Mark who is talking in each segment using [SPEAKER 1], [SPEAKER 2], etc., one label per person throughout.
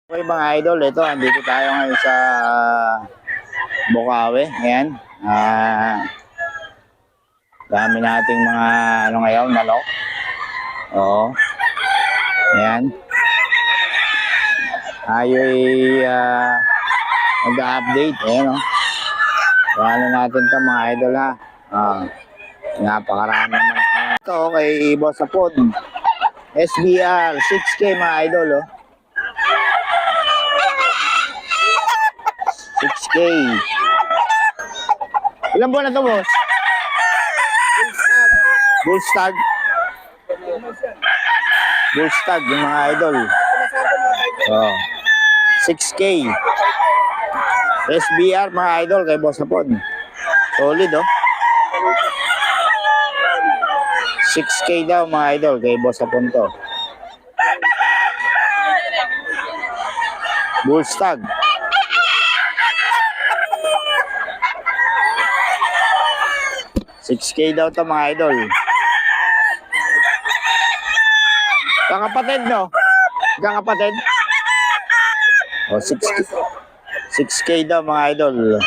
[SPEAKER 1] Okay mga idol, ito, andito tayo ngayon sa Bukawi. Ayan. Dami nating mga ano ngayon, manok. Oo. Ayan. Tayo'y mag-update. Ayan o. Ano natin ito mga idol ha. Napakarami naman. Ito kay Boss Apod. SBR 6K mga idol oh. 6K. Ilan buwan na ito, boss? Bullstag. Bullstag, yung mga idol. Oh. 6K. SBR, mga idol, kay Boss Apon. Solid, oh. 6K daw, mga idol, kay Boss Apon to. Bullstag. 6K daw to mga idol. Kakapatid no? Kakapatid? O 6K daw mga idol.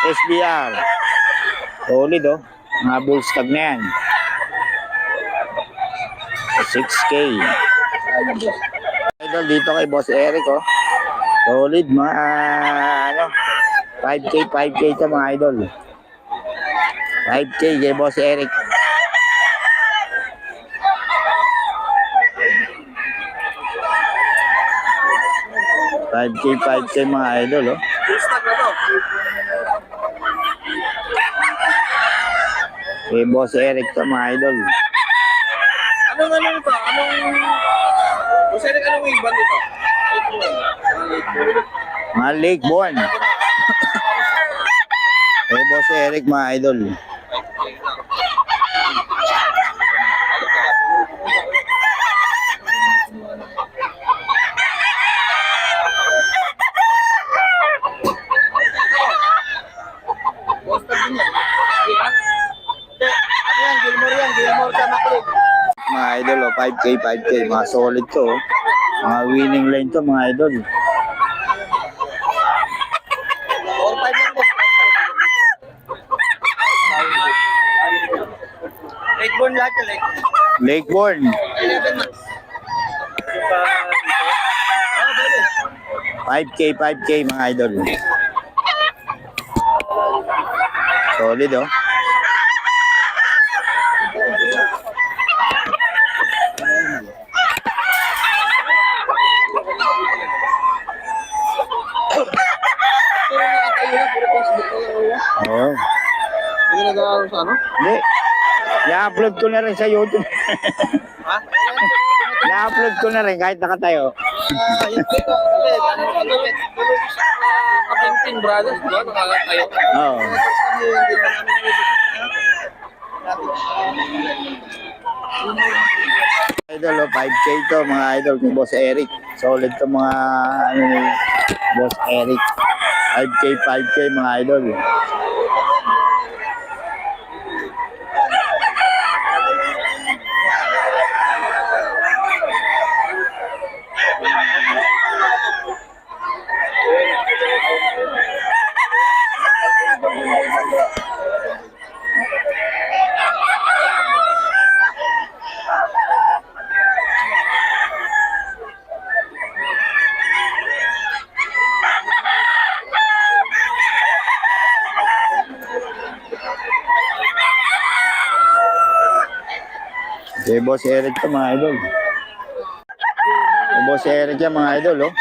[SPEAKER 1] SBR. Solid oh. Mga bullstag na yan. 6K. Idol dito kay Boss Eric oh. Solid mga ano 5K to mga idol. 5K kay Boss Eric. $5K mga idol oh. Kay Boss Eric to mga idol.
[SPEAKER 2] Anong ito? Boss Eric, anong wing band ito?
[SPEAKER 1] Mga lake born. Kay Boss Eric mga idol.
[SPEAKER 2] Gilmore sa Macleod.
[SPEAKER 1] Mga idol oh, 5K, mga solid to oh. Mga winning line to mga idol.
[SPEAKER 2] All 5 lang boss. Lakeborn lahat yan,
[SPEAKER 1] Lakeborn.
[SPEAKER 2] 11 months.
[SPEAKER 1] 5K mga idol. Solid oh. Oo.
[SPEAKER 2] Hindi nag-aaral sa ano?
[SPEAKER 1] Hindi. I-upload ko na rin sa YouTube.
[SPEAKER 2] Ha?
[SPEAKER 1] I-upload ko na rin kahit nakatayo.
[SPEAKER 2] Hindi ko. Kapinting brothers, di ba? Nakakatayo.
[SPEAKER 1] Oo. Idol oh, 5K to mga idol kay Boss Eric. Solid to mga ano ni Boss Eric. 5K mga idol. Kay Boss Eric to mga idol. Kay Boss Eric yan mga idol oh.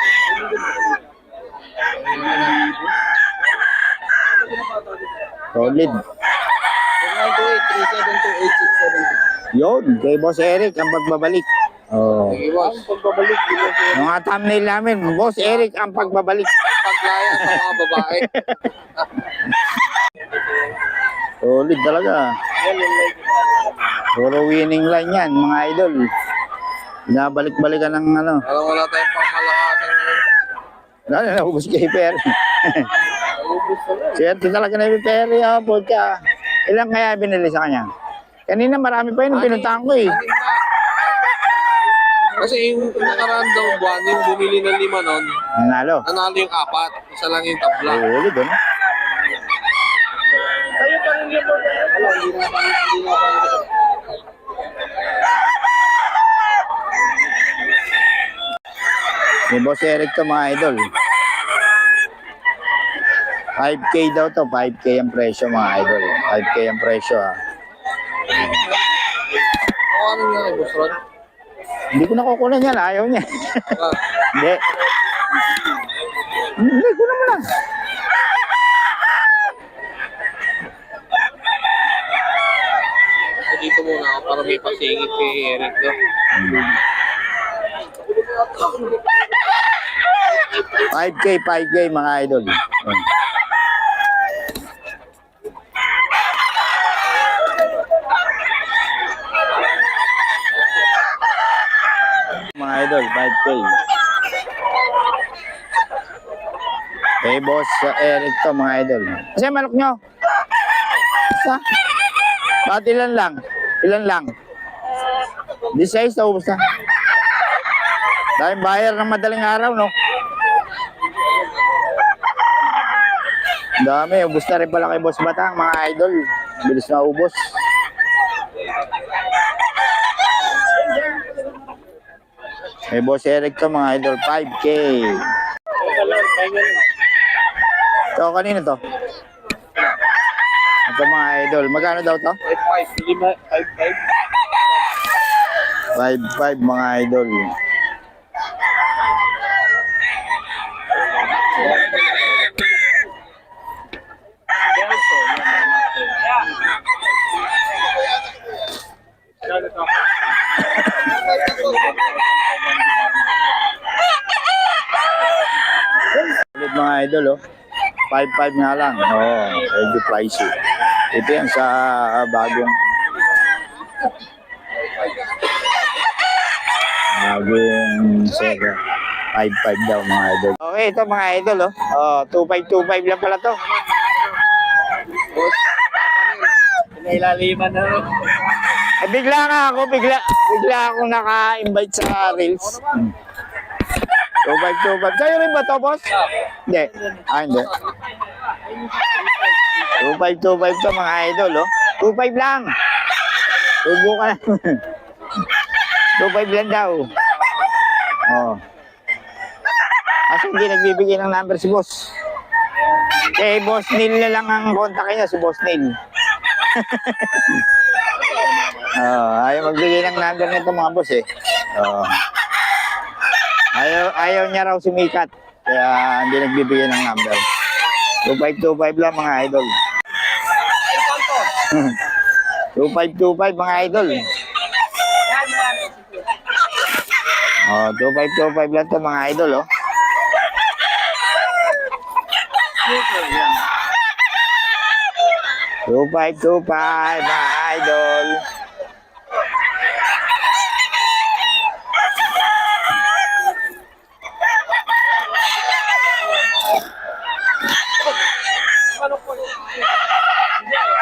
[SPEAKER 1] Solid.
[SPEAKER 2] 928-372-8670.
[SPEAKER 1] Yun, kay Boss Eric ang pagbabalik. Oh.
[SPEAKER 2] Iwas. Pagbabalik.
[SPEAKER 1] Mga thumbnail namin, Boss Eric ang pagbabalik.
[SPEAKER 2] Paglaya sa mga babae.
[SPEAKER 1] Solid talaga. Puro winning line yan, mga idol. Binabalik-balikan ng ano.
[SPEAKER 2] Alam, wala tayong pangmalakasan ngayon.
[SPEAKER 1] Lalo na, ubus kay Perry. Swerte talaga na yung Perry, ka. Ilang kaya binili sa kanya? Kanina marami pa yun, pinuntahan ko eh.
[SPEAKER 2] Kasi yung nakaraan daw buwan, yung bumili ng 5 nun,
[SPEAKER 1] Nanalo.
[SPEAKER 2] nanalo yung 4. Isa lang yung tabla.
[SPEAKER 1] Huli doon.
[SPEAKER 2] Kayo pa rin yung alam, hindi na
[SPEAKER 1] Ni Boss Eric to mga idol. 5K daw to, 5K ang presyo mga idol. 5K ang presyo ha.
[SPEAKER 2] ano nga kay Boss Ron?
[SPEAKER 1] Hindi ko nakukunan yan, ayaw niya.
[SPEAKER 2] Ah,
[SPEAKER 1] Hindi. Hindi, kunan mo lang.
[SPEAKER 2] dito muna ako para may pasingit kay Eric, no?
[SPEAKER 1] 5K mga idol. Mga idol, 5K. Eh, boss Eric to mga idol. Kasi manok nyo? Isa? Bakit ilan lang? Ilan lang? 16 na ubos na. Dahil bayar ng madaling araw, no? Dami, ubos na rin pala kay Boss Batang, mga idol. Bilis na ubos. May Boss Eric to mga idol, 5K. Ito, kanino to? Ito mga idol, magkano daw to? 5-5 mga idol. Ulit mga idol, oh. 5-5 nga lang. Oo, medyo pricey. Ito yan sa bagong Sega. 5-5 daw mga idol. Okay, ito mga idol, oh. Oh, 2-5 lang pala to.
[SPEAKER 2] Nailaliman na rin.
[SPEAKER 1] Eh, bigla ako naka-invite sa Reels. 2-5. Kayo rin ba to, boss? Hindi. Hindi. 2-5 to mga idol, oh. 2-5 lang. Tubo ka lang. 2-5 lang daw. Oh. Kasi hindi nagbibigay ng number si boss. Eh, Boss Neil na lang ang kontakin niya, si Boss Neil. Ayaw magbigay ng number nito mga boss eh. Ayaw niya raw sumikat. Kaya hindi nagbibigay ng number. 2-5 lang mga idol. 2-5 mga idol. 2-5 lang to mga idol, oh. Two five, mga idol.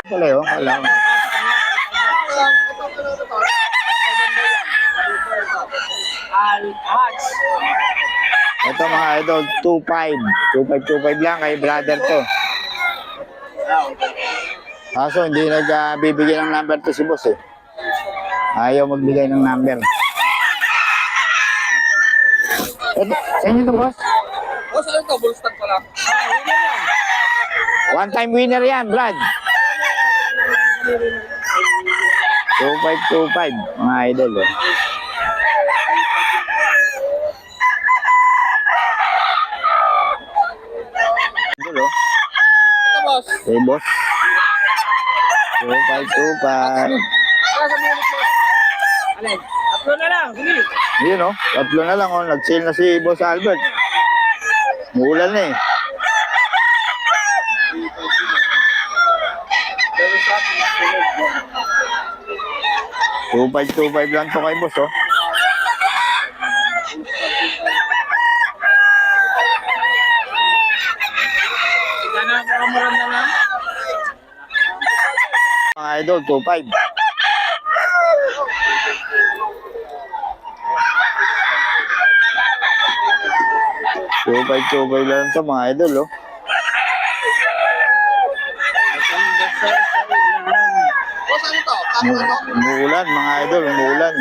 [SPEAKER 1] Pala yun, alam. Ito mga idol, 2-5. 2-5 lang kay brother to. Kaso hindi nagbibigay ng number to si boss eh. Ayaw magbigay ng number. Ito, sa inyo to boss?
[SPEAKER 2] Oh, saan ito? Bullstock pala.
[SPEAKER 1] One time winner yan, Brad. 2-5 mga idol eh. Idol oh.
[SPEAKER 2] Ito, boss.
[SPEAKER 1] Okay, boss. 2-5.
[SPEAKER 2] Alin? Tatlo na lang. Sige.
[SPEAKER 1] Yun oh, 3 na lang oh. Nag-sale na si Boss Albert. Muulan na eh. 2-5 lang to kay boss oh. Mga idol, 2-5. 2.5 lang to mga idol, oh.
[SPEAKER 2] Boss, ano to? Ano ano?
[SPEAKER 1] Umuulan, mga idol, umuulan.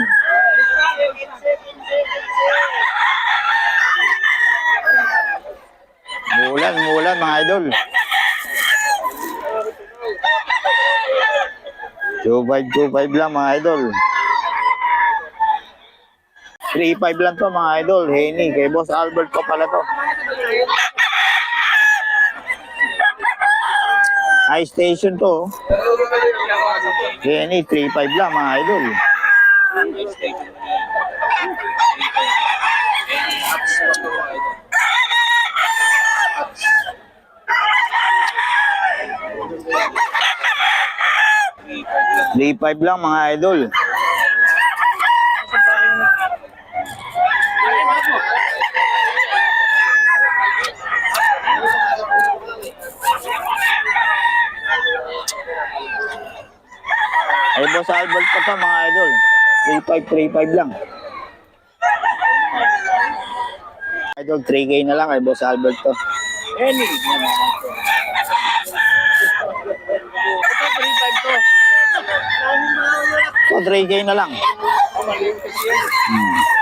[SPEAKER 1] Umuulan, mga idol. 2.5 lang, mga idol. 3.5 lang to, mga idol. Henny, kay Boss Albert ko pala to. High station to, oh. Henny, 3.5 lang, mga idol. $3.5 lang, mga idol. Ay, Boss Albert pa to, mga idol. 3.5 lang. Idol, 3K na lang kay Boss Albert to.
[SPEAKER 2] Henny. Ito, 3.5 to.
[SPEAKER 1] So, 3K na lang.
[SPEAKER 2] Maliit kasi yan.
[SPEAKER 1] Hmm.